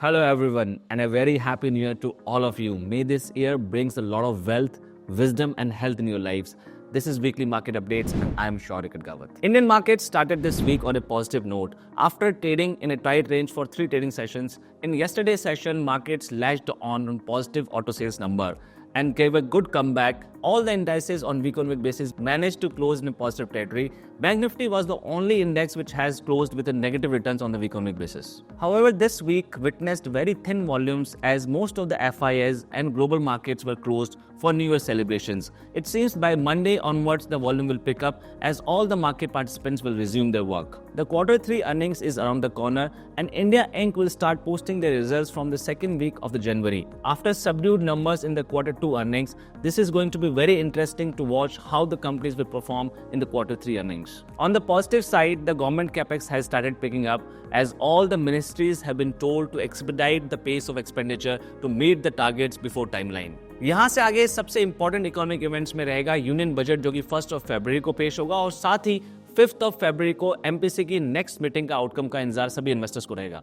Hello everyone and a very happy new year to all of you. May this year brings a lot of wealth, wisdom and health in your lives. This is Weekly Market Updates and I am Shaurya Gawat. Indian markets started this week on a positive note. After trading in a tight range for 3 trading sessions, in yesterday's session markets latched on positive auto sales number and gave a good comeback. All the indices on week-on-week basis managed to close in a positive territory. Bank Nifty was the only index which has closed with a negative returns on the week-on-week basis. However, this week witnessed very thin volumes as most of the FIIs and global markets were closed for New Year celebrations. It seems by Monday onwards the volume will pick up as all the market participants will resume their work. The Q3 earnings is around the corner and India Inc. will start posting their results from the second week of the January. After subdued numbers in the Q2 earnings, this is going to be very interesting to watch how the companies will perform in the Q3 earnings. On the positive side, the government capex has started picking up as all the ministries have been told to expedite the pace of expenditure to meet the targets before timeline. यहाँ से आगे सबसे important economic events में रहेगा union budget जो कि 1 फरवरी को पेश होगा और साथ ही 5 फरवरी को एमपीसी की नेक्स्ट मीटिंग का आउटकम का इंतजार सभी इन्वेस्टर्स को रहेगा.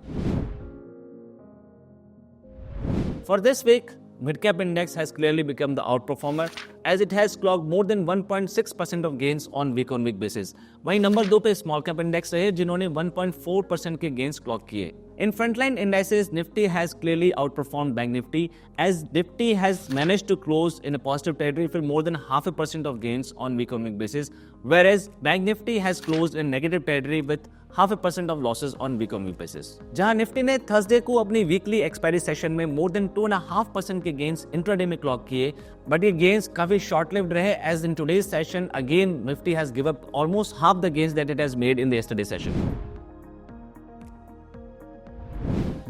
For this week, mid-cap index has clearly become the outperformer as it has clocked more than 1.6% of gains on week-on-week basis. वहीं नंबर 2 पे small cap index रहे जिन्होंने 1.4% के gains clock किए. In frontline indices, Nifty has clearly outperformed Bank Nifty as Nifty has managed to close in a positive territory for more than 0.5% of gains on week-on-week basis, whereas Bank Nifty has closed in negative territory with 0.5% of losses on week-on-week basis. जहां Nifty ने Thursday को अपनी weekly expiry session में मोर than 2.5% के gains intraday में clock किए, but ये gains काफी शॉर्ट लिव्ड रहे as in today's session again Nifty has give up almost half the gains that it has made in the yesterday session.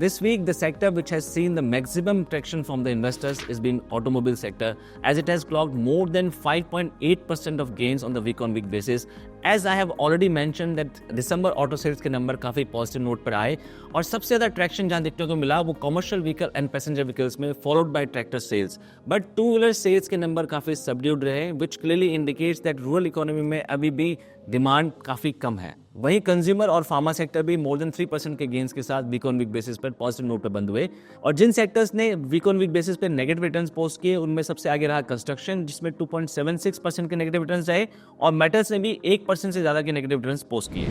This week, the sector which has seen the maximum traction from the investors is been automobile sector as it has clocked more than 5.8% of gains on the week-on-week basis. As I have already mentioned that December auto sales के number काफी positive note पर आए और सबसे ज्यादा traction जहां देखने को मिला वो commercial vehicle and passenger vehicles में followed by tractor sales. But two wheeler sales के नंबर काफी सबड्यूड रहे which clearly indicates that rural economy में अभी भी डिमांड काफी कम है. वहीं कंज्यूमर और फार्मा सेक्टर भी मोर देन 3% के गेन्स के साथ वीक ऑन वीक बेसिस पर पॉजिटिव नोट पर बंद हुए और जिन सेक्टर्स ने वीक ऑन वीक बेसिस पर नेगेटिव रिटर्न्स पोस्ट किए उनमें सबसे आगे रहा कंस्ट्रक्शन जिसमें 2.76% के नेगेटिव रिटर्न्स रहे और मेटल्स ने भी 1% से ज्यादा के नेगेटिव रिटर्न्स पोस्ट किए.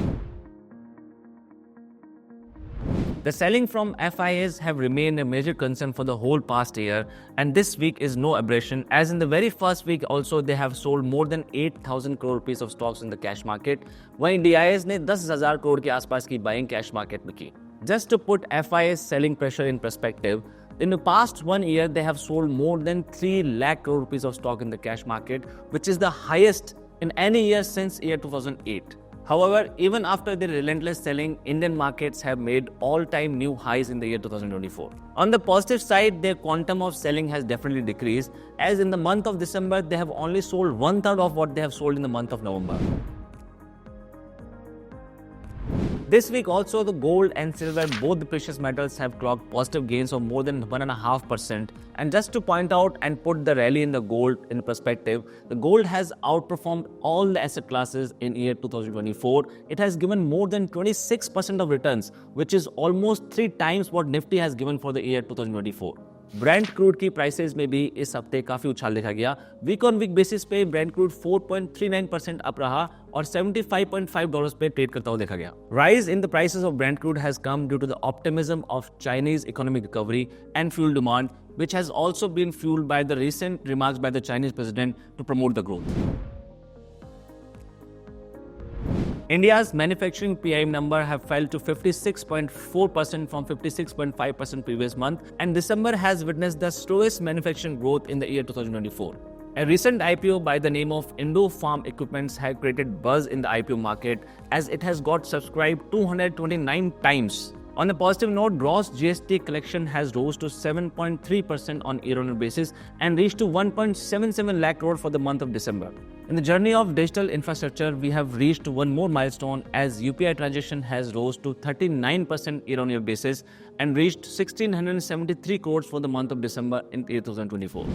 The selling from FIIs have remained a major concern for the whole past year and this week is no aberration as in the very first week also they have sold more than 8,000 crore rupees of stocks in the cash market. वहीं DIIs ने 10,000 करोड़ के आसपास की buying cash market में की. Just to put FIIs selling pressure in perspective, in the past 1 year they have sold more than 3 lakh crore rupees of stock in the cash market which is the highest in any year since year 2008. However, even after the relentless selling, Indian markets have made all-time new highs in the year 2024. On the positive side, their quantum of selling has definitely decreased, as in the month of December, they have only sold 1/3 of what they have sold in the month of November. This week also, the gold and silver, both the precious metals have clocked positive gains of more than 1.5%. And just to point out and put the rally in the gold in perspective, the gold has outperformed all the asset classes in year 2024. It has given more than 26% of returns, which is almost 3 times what Nifty has given for the year 2024. Brent crude की prices में भी इस हफ्ते काफी उछाल देखा गया. Week on week basis पे ब्रेंट क्रूड 4.39% अप रहा और $75.5 पे ट्रेड करता हुआ देखा गया. Rise in the prices of Brent crude has come due to the optimism of Chinese economic recovery and fuel demand which has also been fueled by the recent remarks by the Chinese president to promote the growth. India's manufacturing PMI number have fell to 56.4% from 56.5% previous month and December has witnessed the slowest manufacturing growth in the year 2024. A recent IPO by the name of Indo Farm Equipments had created buzz in the IPO market as it has got subscribed 229 times. On a positive note, gross GST collection has rose to 7.3% on year-on-year basis and reached to 1.77 lakh crore for the month of December. In the journey of digital infrastructure, we have reached one more milestone as UPI transaction has rose to 39% year-on-year basis and reached 1,673 crores for the month of December in 2024.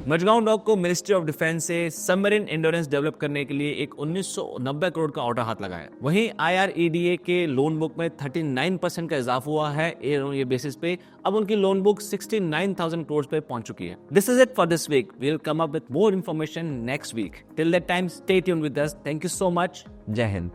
Mazagon dock को ministry of defence से submarine endurance develop करने के लिए एक 1990 करोड़ का order हाथ लगा है। वहीं IREDA के लोन बुक में 39% का इजाफा हुआ है ये बेसिस पे। अब उनकी लोन बुक 69,000 करोड़ पे पहुंच चुकी है। This is it for this week. We will come up with more information next week. Till that time stay tuned with us. Thank you so much. जय हिंद।